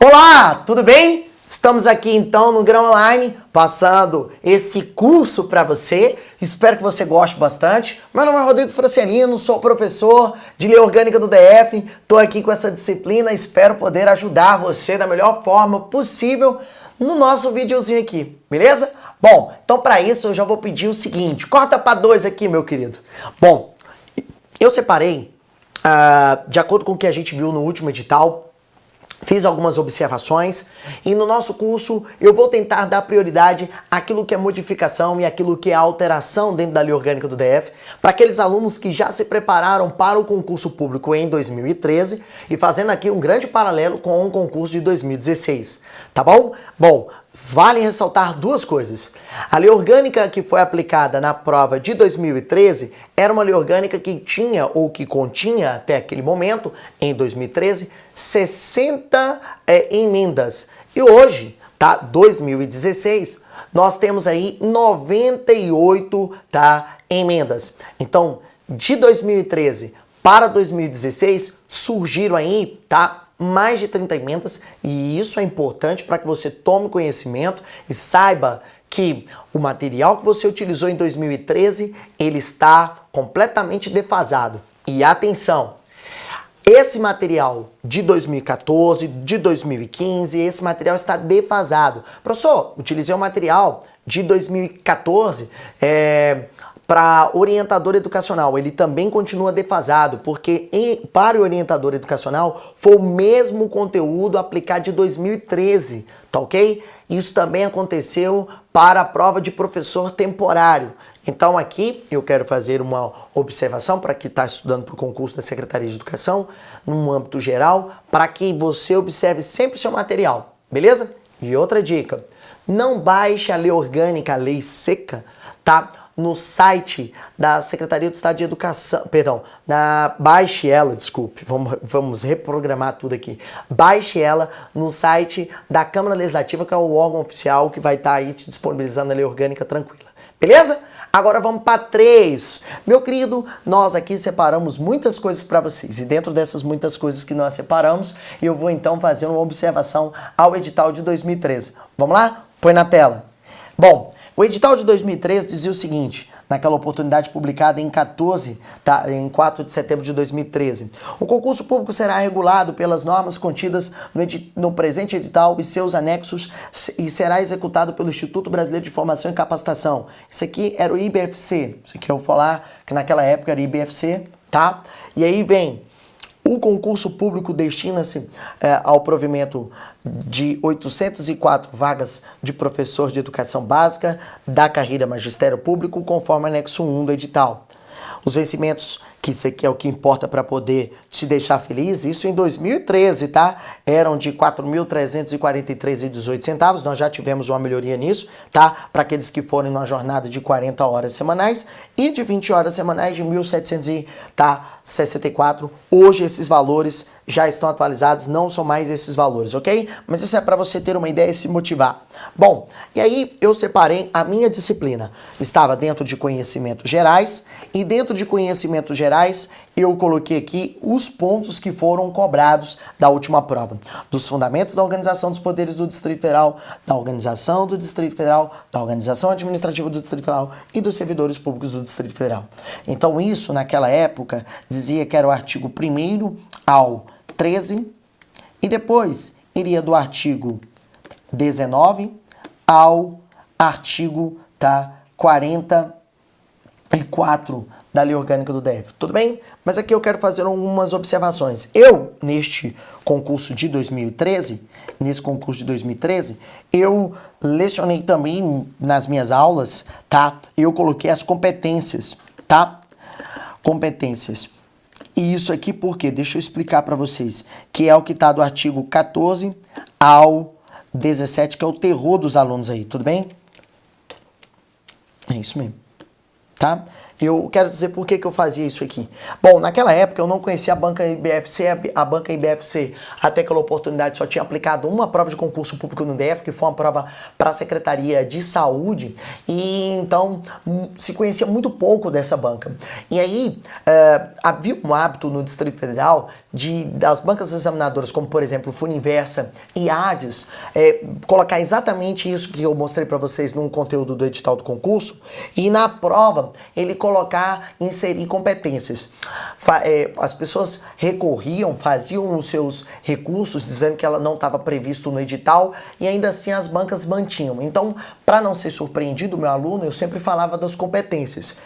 Olá, tudo bem? Estamos aqui então no Grão Online, passando esse curso para você. Espero que você goste bastante. Meu nome é Rodrigo Francelino, sou professor de Lei Orgânica do DF. Estou aqui com essa disciplina, espero poder ajudar você da melhor forma possível no nosso videozinho aqui, beleza? Bom, então para isso eu já vou pedir o seguinte, corta para 2 aqui, meu querido. Bom, eu separei, de acordo com o que a gente viu no último edital, fiz algumas observações e no nosso curso eu vou tentar dar prioridade àquilo que é modificação e àquilo que é alteração dentro da Lei Orgânica do DF para aqueles alunos que já se prepararam para o concurso público em 2013 e fazendo aqui um grande paralelo com o concurso de 2016, tá bom? Bom, vale ressaltar duas coisas. A lei orgânica que foi aplicada na prova de 2013 era uma lei orgânica que tinha ou que continha até aquele momento, em 2013, 60 emendas. E hoje, tá, 2016, nós temos aí 98 emendas. Então, de 2013 para 2016, surgiram aí, mais de 30 emendas, e isso é importante para que você tome conhecimento e saiba que o material que você utilizou em 2013, ele está completamente defasado. E atenção, esse material de 2014, de 2015, esse material está defasado. Professor, utilizei o material de 2014, para orientador educacional, ele também continua defasado, porque para o orientador educacional foi o mesmo conteúdo aplicado de 2013, tá ok? Isso também aconteceu para a prova de professor temporário. Então aqui eu quero fazer uma observação para quem está estudando para o concurso da Secretaria de Educação, num âmbito geral, para que você observe sempre o seu material, beleza? E outra dica, não baixe a lei orgânica, a lei seca, tá? No site da Secretaria do Estado de Educação, baixe ela, desculpe, vamos reprogramar tudo aqui. Baixe ela no site da Câmara Legislativa, que é o órgão oficial que vai estar aí te disponibilizando a lei orgânica tranquila, beleza? Agora vamos para 3. Meu querido, nós aqui separamos muitas coisas para vocês e dentro dessas muitas coisas que nós separamos, eu vou então fazer uma observação ao edital de 2013. Vamos lá? Põe na tela. Bom, o edital de 2013 dizia o seguinte, naquela oportunidade publicada em 4 de setembro de 2013. O concurso público será regulado pelas normas contidas no presente edital e seus anexos e será executado pelo Instituto Brasileiro de Formação e Capacitação. Isso aqui era o IBFC. Isso aqui eu vou falar que naquela época era o IBFC, tá? E aí vem... O concurso público destina-se ao provimento de 804 vagas de professor de educação básica da carreira magistério público, conforme anexo 1 do edital. Os vencimentos, que isso aqui é o que importa para poder te deixar feliz, isso em 2013, tá? Eram de R$ 4.343,18, nós já tivemos uma melhoria nisso, tá? Para aqueles que forem numa jornada de 40 horas semanais e de 20 horas semanais de 1.764. Hoje esses valores já estão atualizados, não são mais esses valores, ok? Mas isso é para você ter uma ideia e se motivar. Bom, e aí eu separei a minha disciplina. Estava dentro de conhecimentos gerais e dentro de conhecimentos gerais eu coloquei aqui os pontos que foram cobrados da última prova. Dos fundamentos da organização dos poderes do Distrito Federal, da organização do Distrito Federal, da organização administrativa do Distrito Federal e dos servidores públicos do Distrito Federal. Então isso, naquela época, dizia que era o artigo 1º ao 13 e depois iria do artigo 19 ao artigo 44 da Lei Orgânica do DF, tudo bem? Mas aqui eu quero fazer algumas observações. Eu, nesse concurso de 2013, eu lecionei também nas minhas aulas, tá? Eu coloquei as competências, tá? Competências. E isso aqui por quê? Deixa eu explicar para vocês, que é o que está do artigo 14 ao 17, que é o terror dos alunos aí, tudo bem? É isso mesmo. tá? Eu quero dizer por que eu fazia isso aqui. Bom, naquela época eu não conhecia a banca IBFC, a banca IBFC, até aquela oportunidade, só tinha aplicado uma prova de concurso público no DF, que foi uma prova para a Secretaria de Saúde, e então se conhecia muito pouco dessa banca. E aí havia um hábito no Distrito Federal das bancas examinadoras, como por exemplo Funiversa e ADES, colocar exatamente isso que eu mostrei para vocês num conteúdo do edital do concurso, e na prova ele inserir competências. As pessoas recorriam, faziam os seus recursos, dizendo que ela não estava previsto no edital, e ainda assim as bancas mantinham. Então, para não ser surpreendido, meu aluno, eu sempre falava das competências.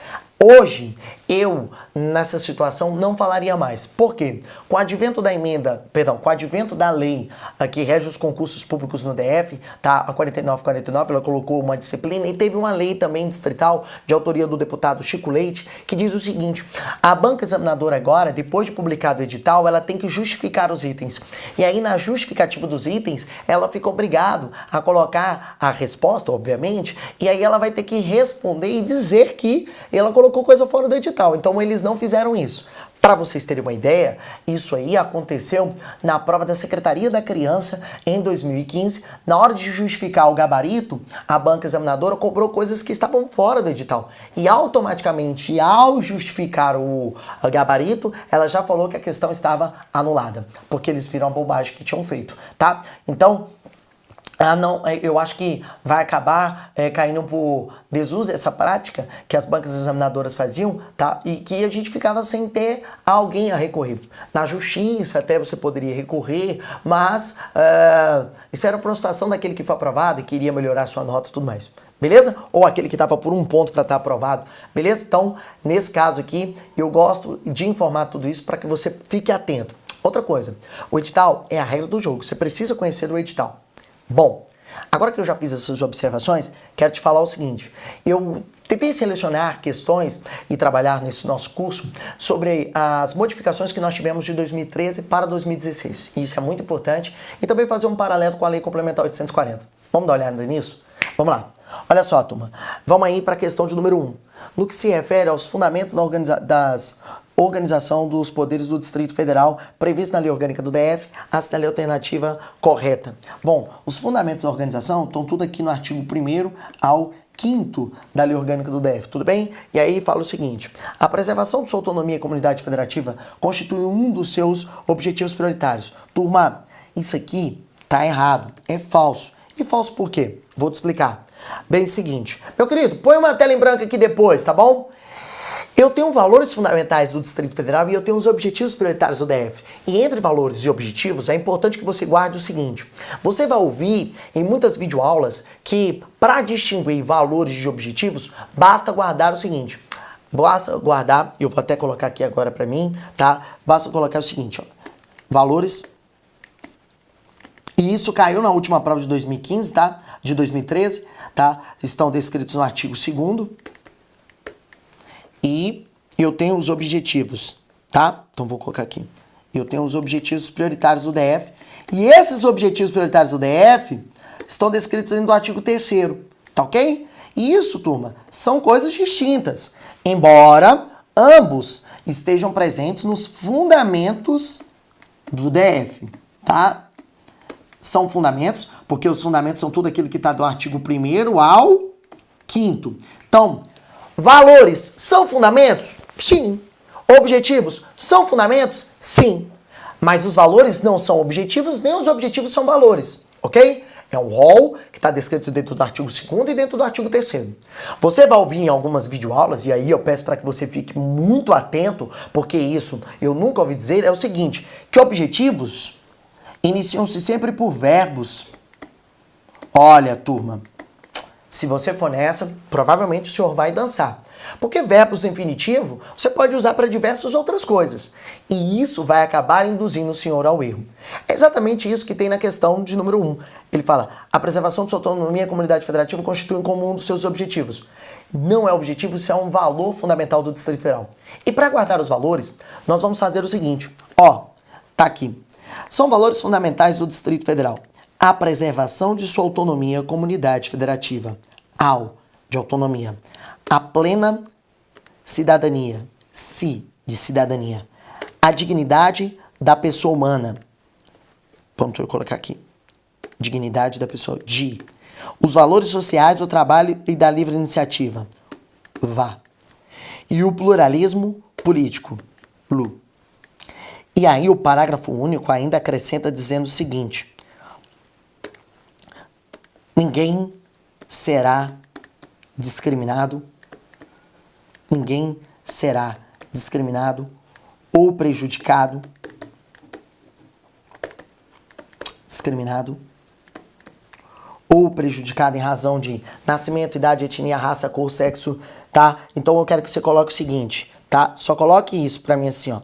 Hoje, eu, nessa situação, não falaria mais. Por quê? Com o advento com o advento da lei que rege os concursos públicos no DF, tá? A 4949, ela colocou uma disciplina, e teve uma lei também distrital, de autoria do deputado Chico Leite, que diz o seguinte: a banca examinadora agora, depois de publicado o edital, ela tem que justificar os itens. E aí, na justificativa dos itens, ela fica obrigada a colocar a resposta, obviamente, e aí ela vai ter que responder e dizer que ela colocou coisa fora do edital. Então eles não fizeram isso. Para vocês terem uma ideia, isso aí aconteceu na prova da Secretaria da Criança em 2015. Na hora de justificar o gabarito, a banca examinadora cobrou coisas que estavam fora do edital. E automaticamente, ao justificar o gabarito, ela já falou que a questão estava anulada, porque eles viram a bobagem que tinham feito, tá? Então, eu acho que vai acabar caindo por desuso essa prática que as bancas examinadoras faziam, tá? E que a gente ficava sem ter alguém a recorrer. Na justiça até você poderia recorrer, mas isso era para uma situação daquele que foi aprovado e queria melhorar a sua nota e tudo mais. Beleza? Ou aquele que estava por um ponto para estar aprovado. Beleza? Então, nesse caso aqui, eu gosto de informar tudo isso para que você fique atento. Outra coisa, o edital é a regra do jogo. Você precisa conhecer o edital. Bom, agora que eu já fiz essas observações, quero te falar o seguinte: eu tentei selecionar questões e trabalhar nesse nosso curso sobre as modificações que nós tivemos de 2013 para 2016. Isso é muito importante, e também fazer um paralelo com a Lei Complementar 840. Vamos dar uma olhada nisso? Vamos lá. Olha só, turma. Vamos aí para a questão de número 1. No que se refere aos fundamentos da organização dos poderes do Distrito Federal, previsto na Lei Orgânica do DF, assinale a alternativa correta. Bom, os fundamentos da organização estão tudo aqui no artigo 1º ao 5º da Lei Orgânica do DF, tudo bem? E aí fala o seguinte: a preservação de sua autonomia e comunidade federativa constitui um dos seus objetivos prioritários. Turma, isso aqui tá errado, é falso. E falso por quê? Vou te explicar. Bem, é o seguinte, meu querido, põe uma tela em branco aqui depois, tá bom? Eu tenho valores fundamentais do Distrito Federal e eu tenho os objetivos prioritários do DF. E entre valores e objetivos, é importante que você guarde o seguinte: você vai ouvir em muitas videoaulas que para distinguir valores de objetivos, basta guardar o seguinte. Basta guardar, eu vou até colocar aqui agora para mim, tá? Basta colocar o seguinte, ó, valores. E isso caiu na última prova de 2015, tá? De 2013, tá? Estão descritos no artigo 2º. E eu tenho os objetivos, tá? Então vou colocar aqui. Eu tenho os objetivos prioritários do DF. E esses objetivos prioritários do DF estão descritos dentro do artigo 3º, tá ok? E isso, turma, são coisas distintas. Embora ambos estejam presentes nos fundamentos do DF, tá? São fundamentos, porque os fundamentos são tudo aquilo que está do artigo 1º ao 5º. Então, valores são fundamentos? Sim. Objetivos são fundamentos? Sim. Mas os valores não são objetivos, nem os objetivos são valores, ok? É um rol que está descrito dentro do artigo 2º e dentro do artigo 3º. Você vai ouvir em algumas videoaulas, e aí eu peço para que você fique muito atento, porque isso eu nunca ouvi dizer, é o seguinte, que objetivos iniciam-se sempre por verbos. Olha, turma, se você for nessa, provavelmente o senhor vai dançar. Porque verbos do infinitivo você pode usar para diversas outras coisas. E isso vai acabar induzindo o senhor ao erro. É exatamente isso que tem na questão de número 1. Ele fala: a preservação de sua autonomia e comunidade federativa constitui como um dos seus objetivos. Não é objetivo, isso é um valor fundamental do Distrito Federal. E para guardar os valores, nós vamos fazer o seguinte. Ó, tá aqui. São valores fundamentais do Distrito Federal: a preservação de sua autonomia, comunidade federativa, de autonomia, a plena cidadania. Si, de cidadania. A dignidade da pessoa humana. Vamos colocar aqui. Dignidade da pessoa. Di. Os valores sociais do trabalho e da livre iniciativa. Va. E o pluralismo político. Plu. E aí o parágrafo único ainda acrescenta dizendo o seguinte. Ninguém será discriminado. Ninguém será discriminado ou prejudicado. Discriminado ou prejudicado em razão de nascimento, idade, etnia, raça, cor, sexo, tá? Então eu quero que você coloque o seguinte, tá? Só coloque isso pra mim assim, ó.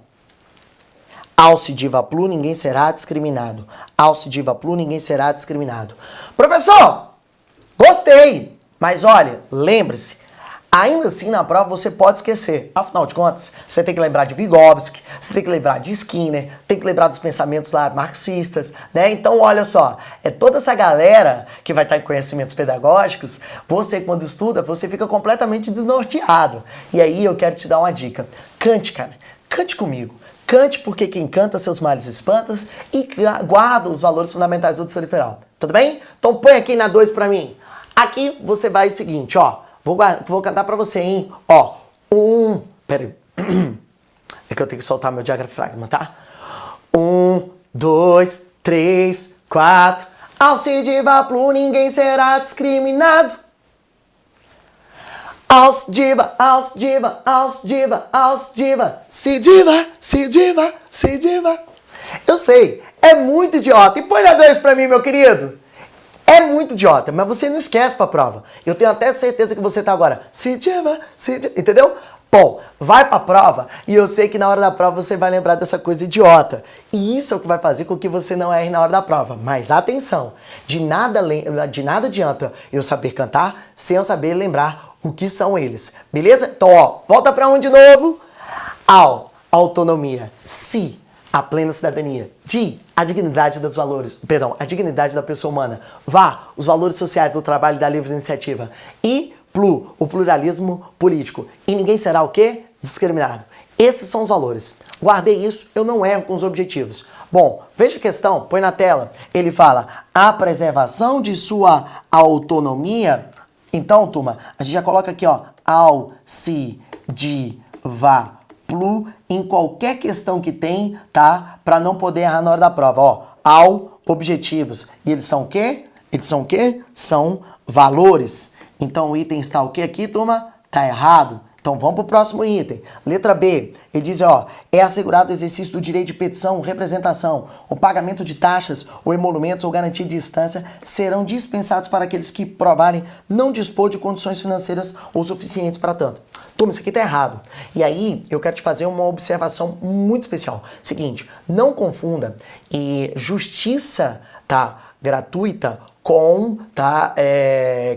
Alce diva plu, ninguém será discriminado. Alce diva plu, ninguém será discriminado. Professor, gostei! Mas olha, lembre-se, ainda assim na prova você pode esquecer. Afinal de contas, você tem que lembrar de Vygotsky, você tem que lembrar de Skinner, tem que lembrar dos pensamentos lá marxistas, né? Então olha só, é toda essa galera que vai estar em conhecimentos pedagógicos, você quando estuda, você fica completamente desnorteado. E aí eu quero te dar uma dica. Cante, cara, cante comigo. Cante porque quem canta seus males espanta e guarda os valores fundamentais do Distrito Federal. Tudo bem? Então põe aqui na 2 pra mim. Aqui você vai o seguinte, ó. Vou cantar pra você, hein? Ó. Pera aí. É que eu tenho que soltar meu diafragma, tá? 1, 2, 3, 4. Alce diva plu, ninguém será discriminado. Alce diva, alce diva, alce diva, alce diva. Se diva, se diva, se diva. Eu sei, é muito idiota. E põe na 2 pra mim, meu querido. É muito idiota, mas você não esquece pra prova. Eu tenho até certeza que você tá agora. Se diva, entendeu? Bom, vai pra prova e eu sei que na hora da prova você vai lembrar dessa coisa idiota. E isso é o que vai fazer com que você não erre na hora da prova. Mas atenção, de nada adianta eu saber cantar sem eu saber lembrar o que são eles. Beleza? Então, ó, volta pra um de novo. Autonomia. Si, a plena cidadania. Di, a dignidade dos valores. Perdão, a dignidade da pessoa humana. Va, os valores sociais do trabalho e da livre iniciativa. E plu, o pluralismo político. E ninguém será o quê? Discriminado. Esses são os valores. Guardei isso, eu não erro com os objetivos. Bom, veja a questão, põe na tela. Ele fala, a preservação de sua autonomia. Então, turma, a gente já coloca aqui, ó, alce diva plu em qualquer questão que tem, tá? Para não poder errar na hora da prova, ó. Objetivos. E eles são o quê? Eles são o quê? São valores. Então o item está o quê aqui, turma? Tá errado. Então vamos para o próximo item. Letra B, ele diz, ó, é assegurado o exercício do direito de petição, representação, o pagamento de taxas ou emolumentos ou garantia de instância serão dispensados para aqueles que provarem não dispor de condições financeiras ou suficientes para tanto. Turma, isso aqui tá errado. E aí, eu quero te fazer uma observação muito especial. Seguinte, não confunda justiça, tá, gratuita com, tá,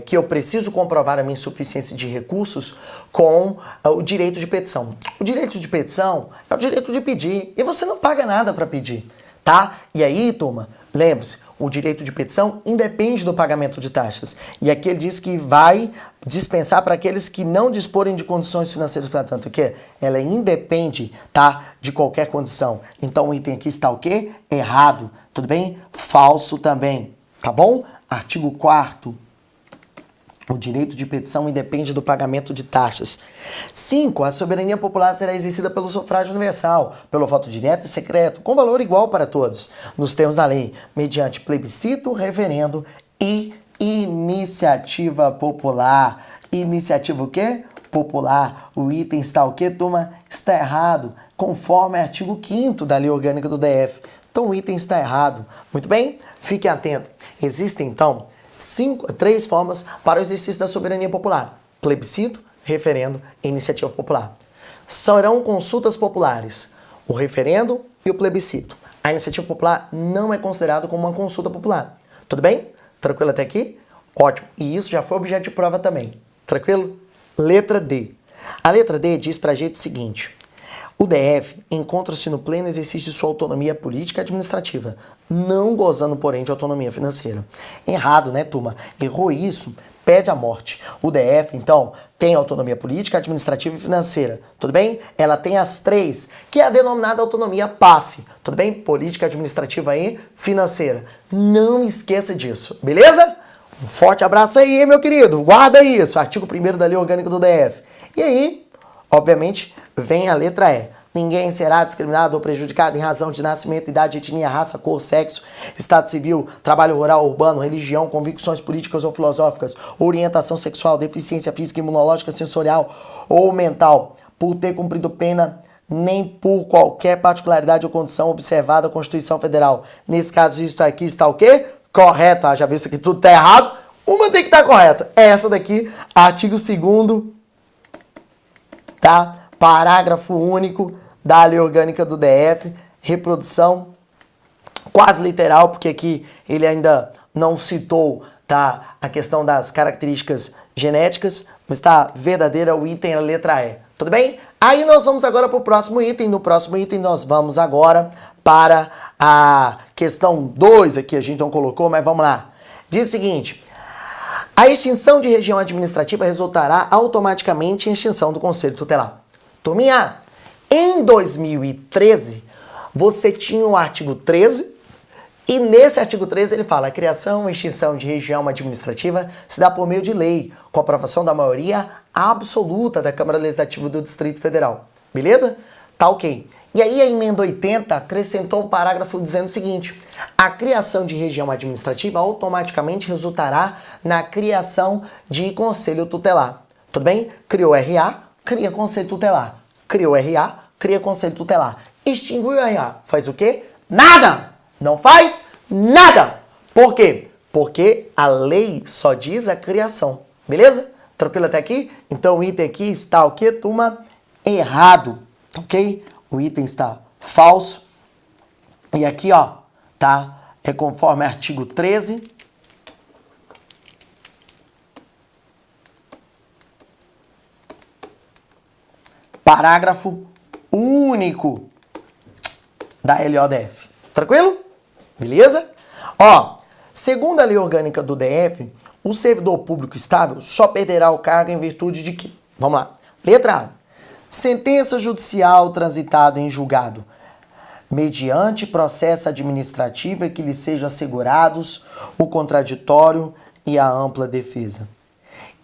que eu preciso comprovar a minha insuficiência de recursos com o direito de petição. O direito de petição é o direito de pedir e você não paga nada para pedir, tá? E aí, turma, lembre-se, o direito de petição independe do pagamento de taxas. E aqui ele diz que vai dispensar para aqueles que não disporem de condições financeiras, portanto, o quê? Ela independe, tá, de qualquer condição. Então o item aqui está o quê? Errado, tudo bem? Falso também, tá bom? Artigo 4º. O direito de petição independe do pagamento de taxas. 5. A soberania popular será exercida pelo sufrágio universal, pelo voto direto e secreto, com valor igual para todos, nos termos da lei, mediante plebiscito, referendo e iniciativa popular. Iniciativa o quê? Popular. O item está o quê, turma? Está errado, conforme artigo 5º da Lei Orgânica do DF. Então o item está errado. Muito bem? Fique atento. Existem, então, 3 formas para o exercício da soberania popular: plebiscito, referendo e iniciativa popular. Serão consultas populares, o referendo e o plebiscito. A iniciativa popular não é considerada como uma consulta popular. Tudo bem? Tranquilo até aqui? Ótimo. E isso já foi objeto de prova também. Tranquilo? Letra D. A letra D diz pra gente o seguinte: o DF encontra-se no pleno exercício de sua autonomia política e administrativa, não gozando, porém, de autonomia financeira. Errado, né, turma? Errou isso pede a morte. O DF, então, tem autonomia política, administrativa e financeira, tudo bem? Ela tem as três, que é a denominada autonomia PAF, tudo bem? Política, administrativa e financeira. Não esqueça disso, beleza? Um forte abraço aí, meu querido. Guarda isso, artigo 1º da Lei Orgânica do DF. E aí, obviamente, vem a letra E. Ninguém será discriminado ou prejudicado em razão de nascimento, idade, etnia, raça, cor, sexo, estado civil, trabalho rural, urbano, religião, convicções políticas ou filosóficas, orientação sexual, deficiência física, imunológica, sensorial ou mental, por ter cumprido pena, nem por qualquer particularidade ou condição observada à Constituição Federal. Nesse caso, isso aqui está o quê? Correto. Já viu isso aqui tudo tá errado? Uma tem que estar correta. É essa daqui, artigo 2º, tá? Parágrafo único da Lei Orgânica do DF, reprodução quase literal, porque aqui ele ainda não citou, tá, a questão das características genéticas, mas tá verdadeira o item, a letra E. Tudo bem? Aí nós vamos agora para o próximo item. No próximo item nós vamos agora para a questão 2 aqui, a gente não colocou, mas vamos lá. Diz o seguinte: a extinção de região administrativa resultará automaticamente em extinção do Conselho Tutelar. Turminha, em 2013, você tinha o artigo 13, e nesse artigo 13 ele fala: a criação e extinção de região administrativa se dá por meio de lei, com aprovação da maioria absoluta da Câmara Legislativa do Distrito Federal. Beleza? Tá ok. E aí a emenda 80 acrescentou o parágrafo dizendo o seguinte: a criação de região administrativa automaticamente resultará na criação de conselho tutelar. Tudo bem? Criou RA, cria conselho tutelar. Criou RA, cria conselho tutelar. Extinguiu o RA. Faz o quê? Nada! Não faz nada! Por quê? Porque a lei só diz a criação. Beleza? Tranquilo até aqui? Então o item aqui está o quê, turma? Errado. Ok? O item está falso. E aqui, ó, tá? É conforme artigo 13. Parágrafo único da LODF. Tranquilo? Beleza? Ó, segundo a Lei Orgânica do DF, o servidor público estável só perderá o cargo em virtude de quê? Vamos lá. Letra A. Sentença judicial transitada em julgado, mediante processo administrativo que lhe sejam assegurados o contraditório e a ampla defesa.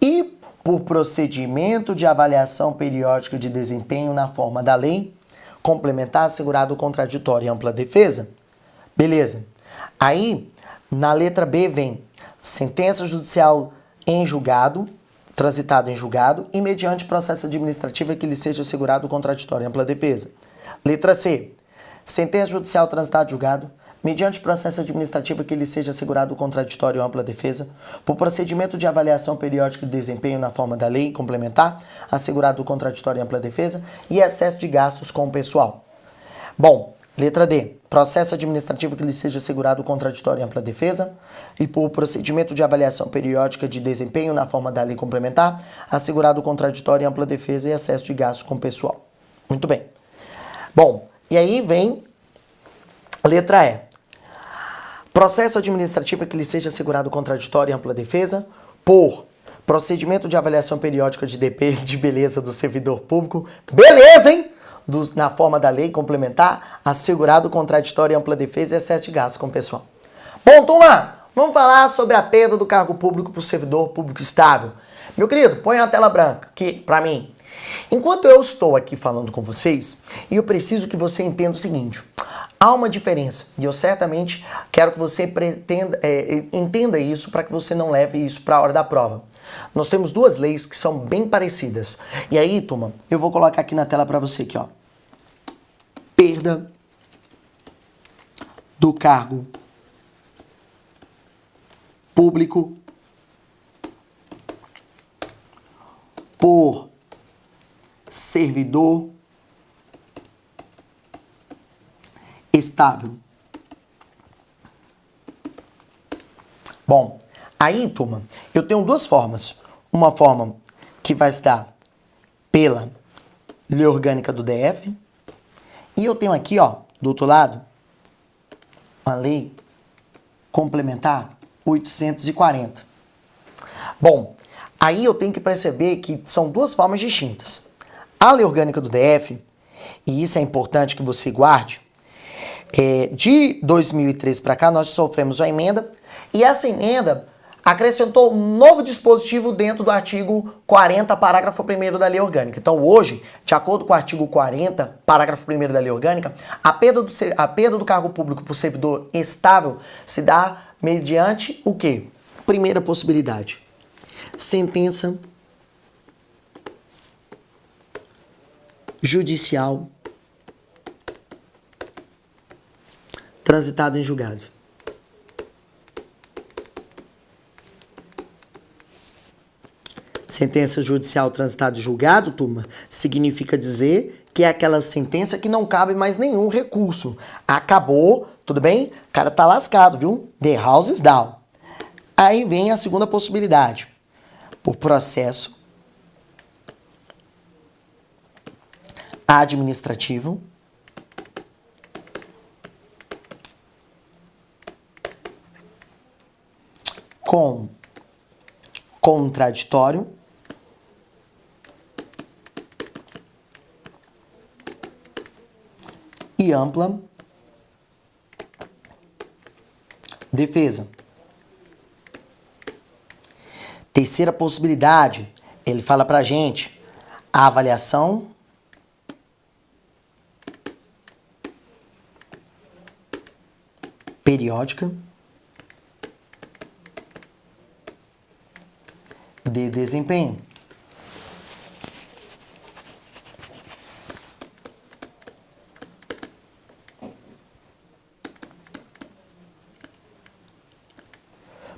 E por procedimento de avaliação periódica de desempenho na forma da lei, complementar assegurado o contraditório e ampla defesa. Beleza. Aí, na letra B vem sentença judicial em julgado, transitado em julgado e mediante processo administrativo que lhe seja assegurado o contraditório e ampla defesa. Letra C. Sentença judicial transitada em julgado, mediante processo administrativo que lhe seja assegurado o contraditório e ampla defesa, por procedimento de avaliação periódica de desempenho na forma da lei complementar, assegurado o contraditório e ampla defesa e excesso de gastos com o pessoal. Bom, letra D. Processo administrativo que lhe seja assegurado o contraditório e ampla defesa e por procedimento de avaliação periódica de desempenho na forma da lei complementar, assegurado o contraditório e ampla defesa e excesso de gastos com o pessoal. Muito bem. Bom, e aí vem letra E. Processo administrativo que lhe seja assegurado o contraditório e ampla defesa por procedimento de avaliação periódica de beleza do servidor público. Beleza, hein? Na forma da lei complementar, assegurado o contraditório e ampla defesa e excesso de gastos com o pessoal. Bom, turma, vamos falar sobre a perda do cargo público para o servidor público estável. Meu querido, põe a tela branca aqui para mim. Enquanto eu estou aqui falando com vocês, eu preciso que você entenda o seguinte: há uma diferença e eu certamente quero que você entenda isso para que você não leve isso para a hora da prova. Nós temos duas leis que são bem parecidas. E aí, turma, eu vou colocar aqui na tela para você aqui, ó. Perda do cargo público por servidor estável. Bom, aí, turma, eu tenho duas formas. Uma forma que vai se dar pela Lei Orgânica do DF e eu tenho aqui, ó, do outro lado, a Lei Complementar 840. Bom, aí eu tenho que perceber que são duas formas distintas. A lei orgânica do DF, e isso é importante que você guarde, de 2013 para cá nós sofremos uma emenda, e essa emenda acrescentou um novo dispositivo dentro do artigo 40, parágrafo 1º da lei orgânica. Então hoje, de acordo com o artigo 40, parágrafo 1º da lei orgânica, a perda do cargo público por servidor estável se dá mediante o quê? Primeira possibilidade, sentença judicial transitada em julgado. Sentença judicial transitada em julgado, turma, significa dizer que é aquela sentença que não cabe mais nenhum recurso. Acabou, tudo bem? O cara tá lascado, viu? The house is down. Aí vem a segunda possibilidade. Por processo administrativo com contraditório e ampla defesa. Terceira possibilidade, ele fala pra gente a avaliação periódica de desempenho.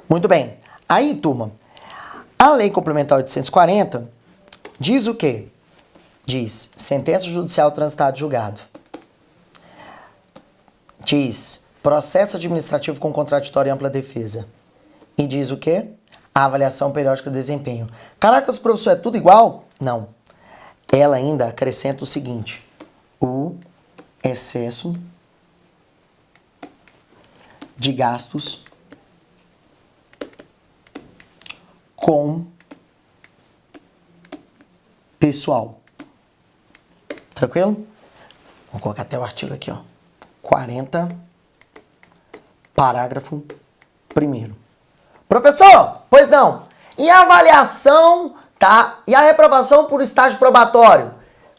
Muito bem. Aí, turma, a Lei Complementar 840 diz o quê? Diz sentença judicial transitada em julgado. Diz processo administrativo com contraditório e ampla defesa. E diz o quê? A avaliação periódica de desempenho. Caracas, professor, é tudo igual? Não. Ela ainda acrescenta o seguinte: o excesso de gastos com pessoal. Tranquilo? Vou colocar até o artigo aqui, ó. 40, parágrafo 1º. Professor, pois não. E a avaliação, tá? E a reprovação por estágio probatório?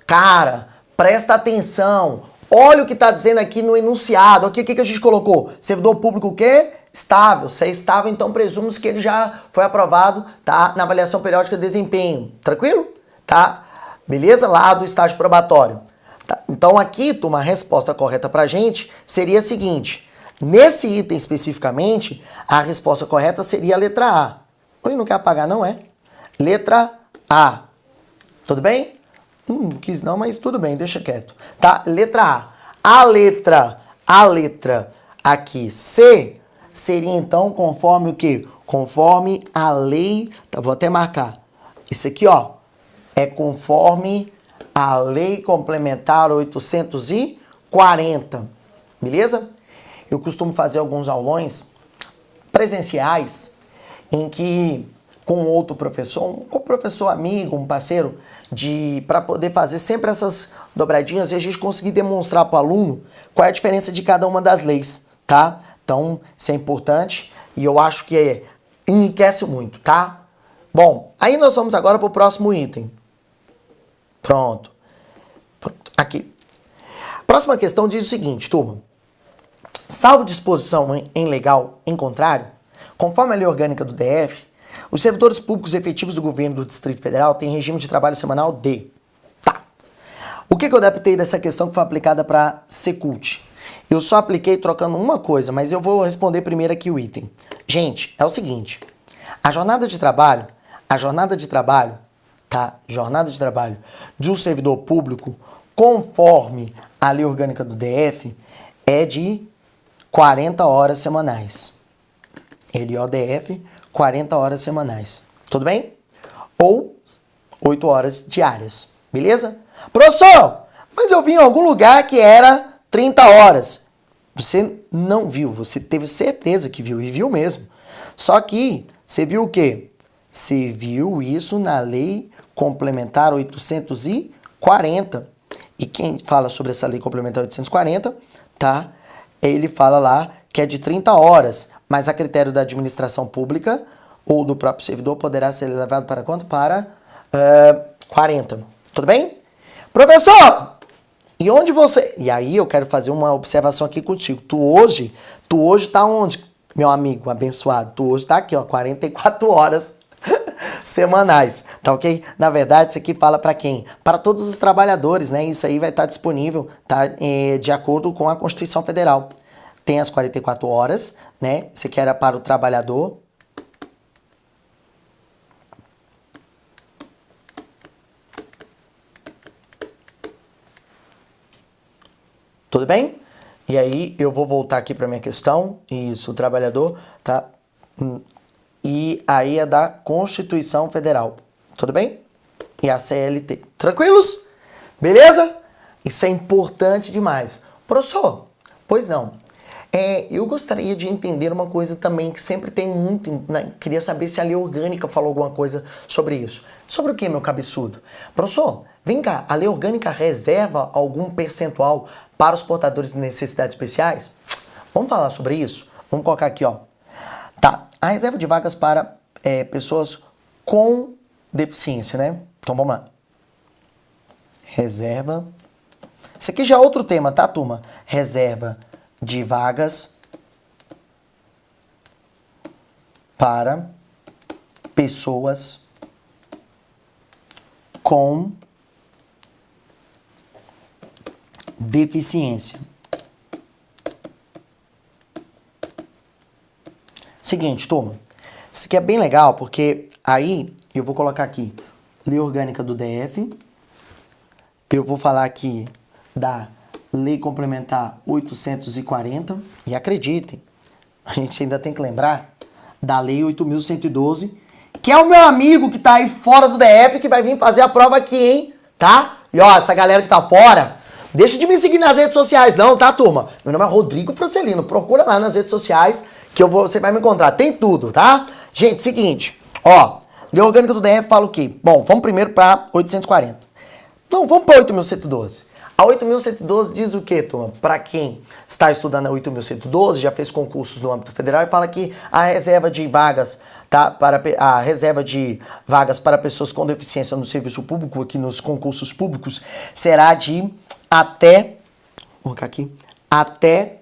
Cara, presta atenção. Olha o que está dizendo aqui no enunciado. Aqui, o que a gente colocou? Servidor público o quê? Estável. Se é estável, então presumimos que ele já foi aprovado, tá? Na avaliação periódica de desempenho. Tranquilo? Tá? Beleza? Lá do estágio probatório. Tá? Então aqui, turma, a resposta correta pra gente seria a seguinte. Nesse item especificamente, a resposta correta seria a letra A. Ele não quer apagar, não é? Letra A. Tudo bem? Não quis não, mas tudo bem, deixa quieto. Tá? Letra A. A letra aqui C seria então conforme o quê? Conforme a lei, tá, vou até marcar. Isso aqui, ó, é conforme a Lei Complementar 840. Beleza? Eu costumo fazer alguns aulões presenciais em que com outro professor, um professor amigo, um parceiro, para poder fazer sempre essas dobradinhas e a gente conseguir demonstrar para o aluno qual é a diferença de cada uma das leis, tá? Então, isso é importante e eu acho que enriquece muito, tá? Bom, aí nós vamos agora para o próximo item. Pronto. Aqui. Próxima questão diz o seguinte, turma. Salvo disposição em legal em contrário, conforme a lei orgânica do DF, os servidores públicos efetivos do governo do Distrito Federal têm regime de trabalho semanal de... Tá. O que eu adaptei dessa questão que foi aplicada para Secult? Eu só apliquei trocando uma coisa, mas eu vou responder primeiro aqui o item. Gente, é o seguinte. A jornada de trabalho, tá? Jornada de trabalho de um servidor público, conforme a lei orgânica do DF, é de 40 horas semanais. LODF, 40 horas semanais. Tudo bem? Ou 8 horas diárias. Beleza? Professor, mas eu vi em algum lugar que era 30 horas. Você não viu, você teve certeza que viu, e viu mesmo. Só que você viu o quê? Você viu isso na Lei Complementar 840. E quem fala sobre essa Lei Complementar 840, tá? Ele fala lá que é de 30 horas, mas a critério da administração pública ou do próprio servidor poderá ser elevado para quanto? Para 40. Tudo bem? Professor, e onde você... E aí eu quero fazer uma observação aqui contigo. Tu hoje tá onde, meu amigo abençoado? Tu hoje tá aqui, ó, 44 horas semanais, tá ok? Na verdade, isso aqui fala para quem? Para todos os trabalhadores, né? Isso aí vai estar disponível, tá? De acordo com a Constituição Federal. Tem as 44 horas, né? Isso aqui era para o trabalhador. Tudo bem? E aí eu vou voltar aqui para minha questão. Isso, o trabalhador, tá? E aí é da Constituição Federal. Tudo bem? E a CLT. Tranquilos? Beleza? Isso é importante demais. Professor, pois não. Eu gostaria de entender uma coisa também que sempre tem muito... Né? Queria saber se a lei orgânica falou alguma coisa sobre isso. Sobre o que, meu cabeçudo? Professor, vem cá. A lei orgânica reserva algum percentual para os portadores de necessidades especiais? Vamos falar sobre isso? Vamos colocar aqui, ó. Tá. A reserva de vagas para pessoas com deficiência, né? Então, vamos lá. Reserva. Isso aqui já é outro tema, tá, turma? Reserva de vagas para pessoas com deficiência. Seguinte, turma. Isso aqui é bem legal, porque aí eu vou colocar aqui Lei Orgânica do DF. Eu vou falar aqui da Lei Complementar 840. E acreditem, a gente ainda tem que lembrar da Lei 8.112, que é o meu amigo que tá aí fora do DF, que vai vir fazer a prova aqui, hein? Tá? E ó, essa galera que tá fora, deixa de me seguir nas redes sociais não, tá, turma? Meu nome é Rodrigo Francelino. Procura lá nas redes sociais que você vai me encontrar. Tem tudo, tá? Gente, seguinte, ó, Lei Orgânica do DF fala o quê? Bom, vamos primeiro para 840. Não, vamos para 8.112. A 8.112 diz o quê, turma? Para quem está estudando a 8.112, já fez concursos no âmbito federal, e fala que a reserva de vagas, tá? A reserva de vagas para pessoas com deficiência no serviço público, aqui nos concursos públicos, será de até, vou colocar aqui, até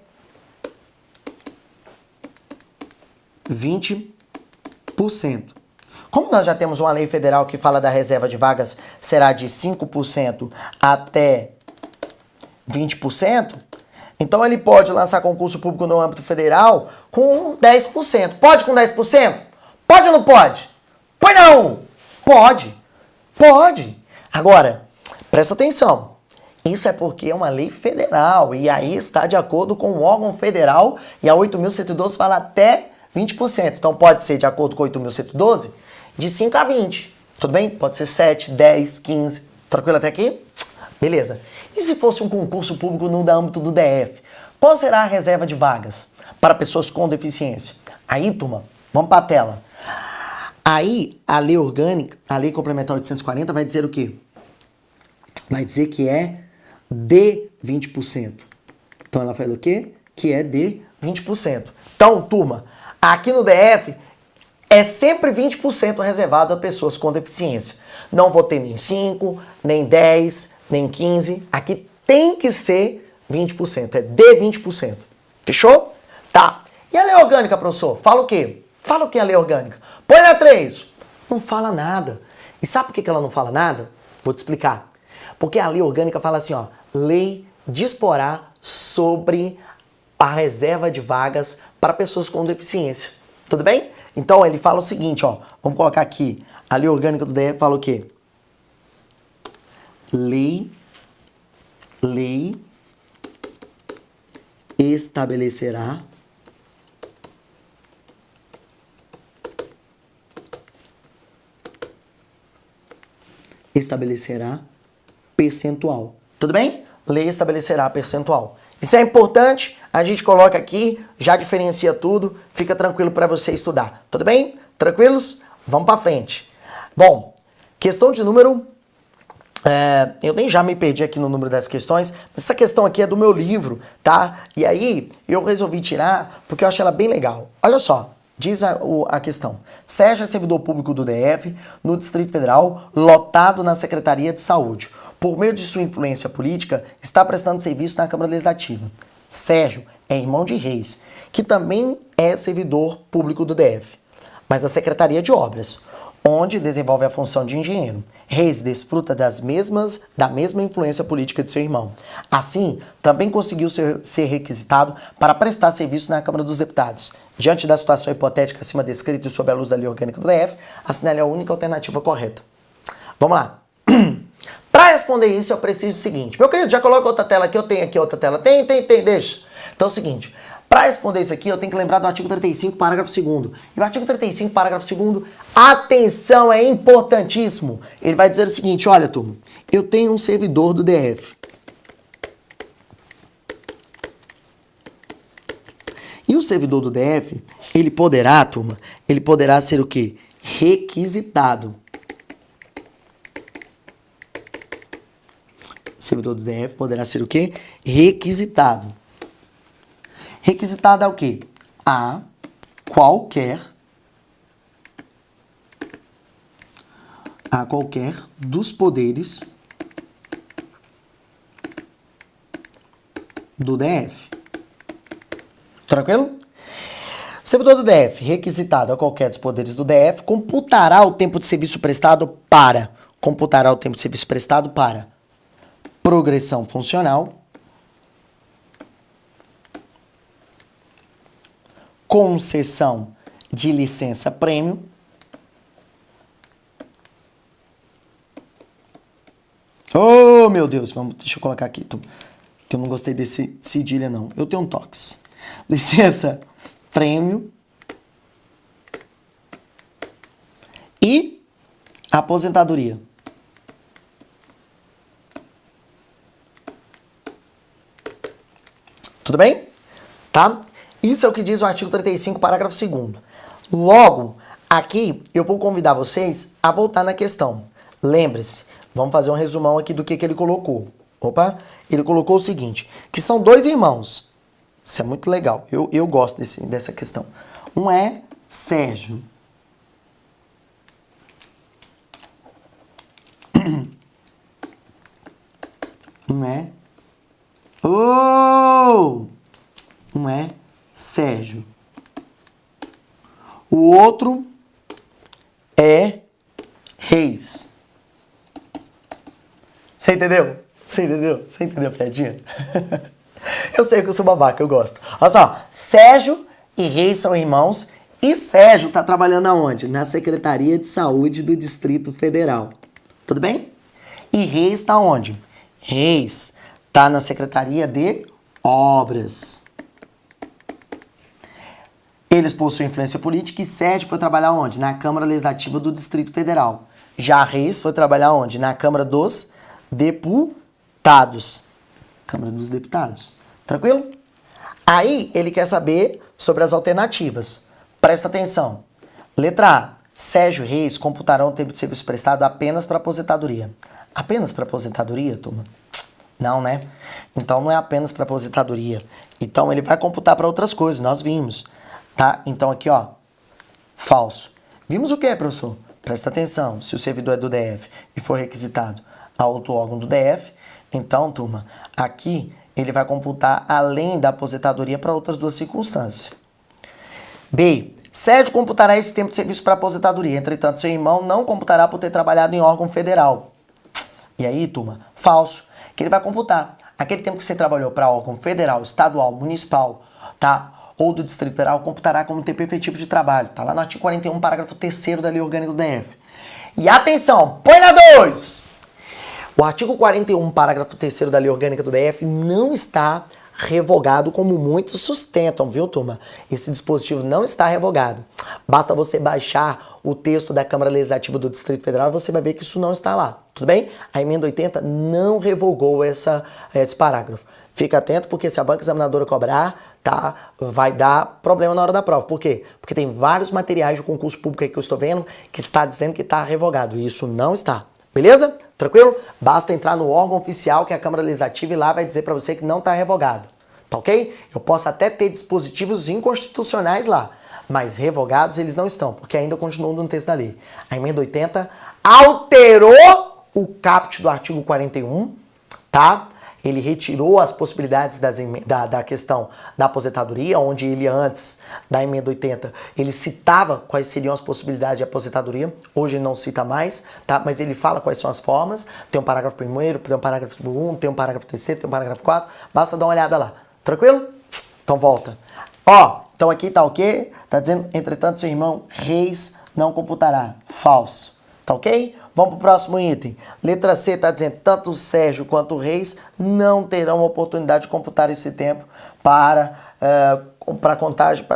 20%. Como nós já temos uma lei federal que fala da reserva de vagas será de 5% até 20%, então ele pode lançar concurso público no âmbito federal com 10%. Pode com 10%? Pode ou não pode? Pois não! Pode! Pode! Agora, presta atenção. Isso é porque é uma lei federal e aí está de acordo com o órgão federal e a 8.112 fala até 20%. Então pode ser, de acordo com 8.112, de 5 a 20. Tudo bem? Pode ser 7, 10, 15. Tranquilo até aqui? Beleza. E se fosse um concurso público no âmbito do DF? Qual será a reserva de vagas para pessoas com deficiência? Aí, turma, vamos para a tela. Aí, a lei orgânica, a lei complementar 840 vai dizer o quê? Vai dizer que é de 20%. Então, ela fala o quê? Que é de 20%. Então, turma, aqui no DF é sempre 20% reservado a pessoas com deficiência. Não vou ter nem 5, nem 10, nem 15. Aqui tem que ser 20%. É de 20%. Fechou? Tá. E a lei orgânica, professor? Fala o quê? Fala o que é a lei orgânica? Põe na 3. Não fala nada. E sabe por que ela não fala nada? Vou te explicar. Porque a lei orgânica fala assim, ó. Lei disporá sobre a reserva de vagas para pessoas com deficiência. Tudo bem? Então ele fala o seguinte, ó. Vamos colocar aqui. A lei orgânica do DF fala o quê? Lei estabelecerá percentual. Tudo bem? Lei estabelecerá percentual. Isso é importante, a gente coloca aqui, já diferencia tudo, fica tranquilo para você estudar. Tudo bem? Tranquilos? Vamos para frente. Bom, questão de número... eu nem já me perdi aqui no número das questões, mas essa questão aqui é do meu livro, tá? E aí eu resolvi tirar porque eu achei ela bem legal. Olha só, diz a questão. Sérgio é servidor público do DF, no Distrito Federal, lotado na Secretaria de Saúde. Por meio de sua influência política, está prestando serviço na Câmara Legislativa. Sérgio é irmão de Reis, que também é servidor público do DF, mas da Secretaria de Obras, onde desenvolve a função de engenheiro. Reis desfruta da mesma influência política de seu irmão. Assim, também conseguiu ser requisitado para prestar serviço na Câmara dos Deputados. Diante da situação hipotética acima descrita e sob a luz da lei orgânica do DF, assinale a única alternativa correta. Vamos lá. Para responder isso, eu preciso do seguinte. Meu querido, já coloca outra tela aqui, eu tenho aqui outra tela. Tem, deixa. Então é o seguinte. Para responder isso aqui, eu tenho que lembrar do artigo 35, parágrafo 2º. E o artigo 35, parágrafo 2º, atenção, é importantíssimo. Ele vai dizer o seguinte, olha, turma, eu tenho um servidor do DF. E o servidor do DF, ele poderá, turma, ele poderá ser o quê? Requisitado. O servidor do DF poderá ser o quê? Requisitado. Requisitado é o quê? A qualquer dos poderes do DF. Tranquilo? Servidor do DF, requisitado a qualquer dos poderes do DF, computará o tempo de serviço prestado para progressão funcional, concessão de licença prêmio, oh, meu Deus, deixa eu colocar aqui, que eu não gostei desse cedilha, não. Eu tenho um tox. Licença prêmio e aposentadoria. Tudo bem? Tá? Isso é o que diz o artigo 35, parágrafo 2º. Logo, aqui eu vou convidar vocês a voltar na questão. Lembre-se, vamos fazer um resumão aqui do que ele colocou. Opa, ele colocou o seguinte, que são dois irmãos. Isso é muito legal, eu gosto dessa questão. Um é Sérgio. Um é... Um é Sérgio. O outro é Reis. Você entendeu? Você entendeu a piadinha? Eu sei que eu sou babaca, eu gosto. Olha só, Sérgio e Reis são irmãos e Sérgio tá trabalhando aonde? Na Secretaria de Saúde do Distrito Federal. Tudo bem? E Reis tá onde? Reis tá na Secretaria de Obras. Eles possuem influência política e Sérgio foi trabalhar onde? Na Câmara Legislativa do Distrito Federal. Já Reis foi trabalhar onde? Na Câmara dos Deputados. Câmara dos Deputados. Tranquilo? Aí ele quer saber sobre as alternativas. Presta atenção. Letra A. Sérgio e Reis computarão o tempo de serviço prestado apenas para aposentadoria. Apenas para aposentadoria, turma? Não, né? Então não é apenas para aposentadoria. Então ele vai computar para outras coisas, nós vimos. Tá? Então aqui, ó, falso. Vimos o que, professor? Presta atenção. Se o servidor é do DF e for requisitado a outro órgão do DF, então, turma, aqui ele vai computar além da aposentadoria para outras duas circunstâncias. B. Sérgio computará esse tempo de serviço para aposentadoria. Entretanto, seu irmão não computará por ter trabalhado em órgão federal. E aí, turma, falso. Que ele vai computar aquele tempo que você trabalhou para órgão federal, estadual, municipal, tá? Ou do Distrito Federal, computará como tempo efetivo de trabalho. Tá lá no artigo 41, parágrafo 3º da Lei Orgânica do DF. E atenção, põe na 2! O artigo 41, parágrafo 3º da Lei Orgânica do DF não está revogado como muitos sustentam, viu, turma? Esse dispositivo não está revogado. Basta você baixar o texto da Câmara Legislativa do Distrito Federal e você vai ver que isso não está lá, tudo bem? A emenda 80 não revogou esse parágrafo. Fica atento porque se a banca examinadora cobrar, tá? Vai dar problema na hora da prova. Por quê? Porque tem vários materiais de concurso público aí que eu estou vendo que está dizendo que está revogado. E isso não está. Beleza? Tranquilo? Basta entrar no órgão oficial, que é a Câmara Legislativa, e lá vai dizer para você que não está revogado. Tá ok? Eu posso até ter dispositivos inconstitucionais lá, mas revogados eles não estão, porque ainda continuam no texto da lei. A emenda 80 alterou o caput do artigo 41, tá? Ele retirou as possibilidades da questão da aposentadoria, onde ele antes da emenda 80, ele citava quais seriam as possibilidades de aposentadoria, hoje ele não cita mais, tá? Mas ele fala quais são as formas, tem um parágrafo primeiro, tem um parágrafo 1, tem um parágrafo terceiro, tem um parágrafo 4, basta dar uma olhada lá, tranquilo? Então volta. Ó, então aqui tá o quê? Tá dizendo, entretanto, seu irmão Reis não computará. Falso. Tá ok? Vamos pro próximo item. Letra C tá dizendo, tanto o Sérgio quanto o Reis não terão oportunidade de computar esse tempo para contagem,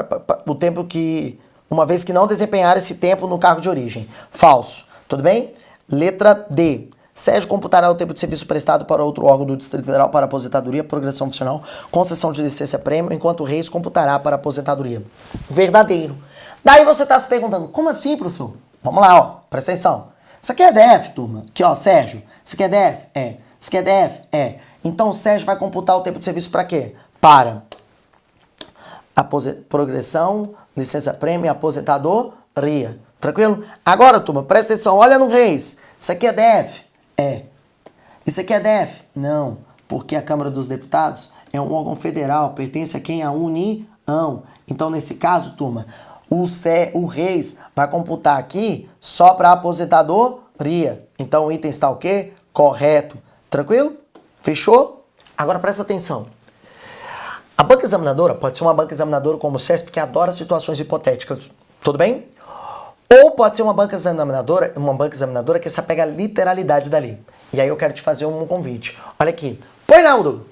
o tempo que, uma vez que não desempenhar esse tempo no cargo de origem. Falso. Tudo bem? Letra D. Sérgio computará o tempo de serviço prestado para outro órgão do Distrito Federal para aposentadoria, progressão funcional, concessão de licença-prêmio, enquanto o Reis computará para aposentadoria. Verdadeiro. Daí você está se perguntando, como assim, professor? Vamos lá, ó, presta atenção. Isso aqui é DF, turma. Aqui, ó, Sérgio. Isso aqui é DF? É. Isso aqui é DF? É. Então o Sérgio vai computar o tempo de serviço para quê? Para progressão, licença-prêmio e aposentadoria. Tranquilo? Agora, turma, presta atenção. Olha no Reis. Isso aqui é DF? É. Isso aqui é DF? Não. Porque a Câmara dos Deputados é um órgão federal. Pertence a quem? A União. Então, nesse caso, turma, o Reis vai computar aqui só para aposentadoria. Então o item está o quê? Correto. Tranquilo? Fechou? Agora presta atenção. A banca examinadora pode ser uma banca examinadora como o CESP, que adora situações hipotéticas. Tudo bem? Ou pode ser uma banca examinadora que se apega à literalidade da lei. E aí eu quero te fazer um convite. Olha aqui. Põe, Naldo.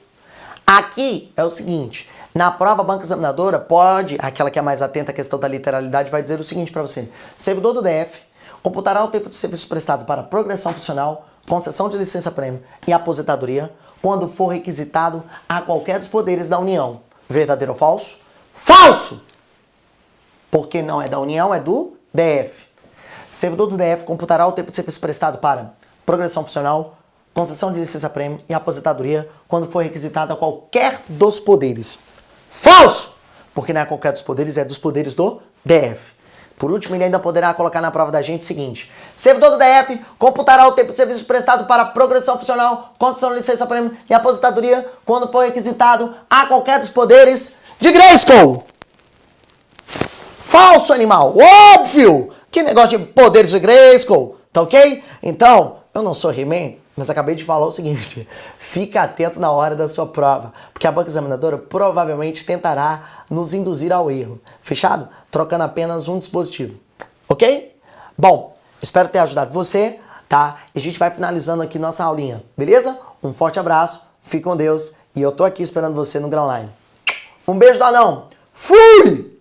Aqui é o seguinte, na prova a banca examinadora pode, aquela que é mais atenta à questão da literalidade, vai dizer o seguinte para você. Servidor do DF computará o tempo de serviço prestado para progressão funcional, concessão de licença-prêmio e aposentadoria quando for requisitado a qualquer dos poderes da União. Verdadeiro ou falso? Falso! Porque não é da União, é do DF. Servidor do DF computará o tempo de serviço prestado para progressão funcional, concessão de licença-prêmio e aposentadoria quando for requisitado a qualquer dos poderes. Falso! Porque não é qualquer dos poderes, é dos poderes do DF. Por último, ele ainda poderá colocar na prova da gente o seguinte. Servidor do DF computará o tempo de serviço prestado para progressão funcional, concessão de licença-prêmio e aposentadoria quando for requisitado a qualquer dos poderes de Grayskull. Falso, animal! Óbvio! Que negócio de poderes de Grayskull, tá ok? Então, eu não sou He-Man, mas acabei de falar o seguinte, fica atento na hora da sua prova, porque a banca examinadora provavelmente tentará nos induzir ao erro. Fechado? Trocando apenas um dispositivo. Ok? Bom, espero ter ajudado você, tá? E a gente vai finalizando aqui nossa aulinha, beleza? Um forte abraço, fique com Deus e eu tô aqui esperando você no Grão Online. Um beijo do anão. Fui!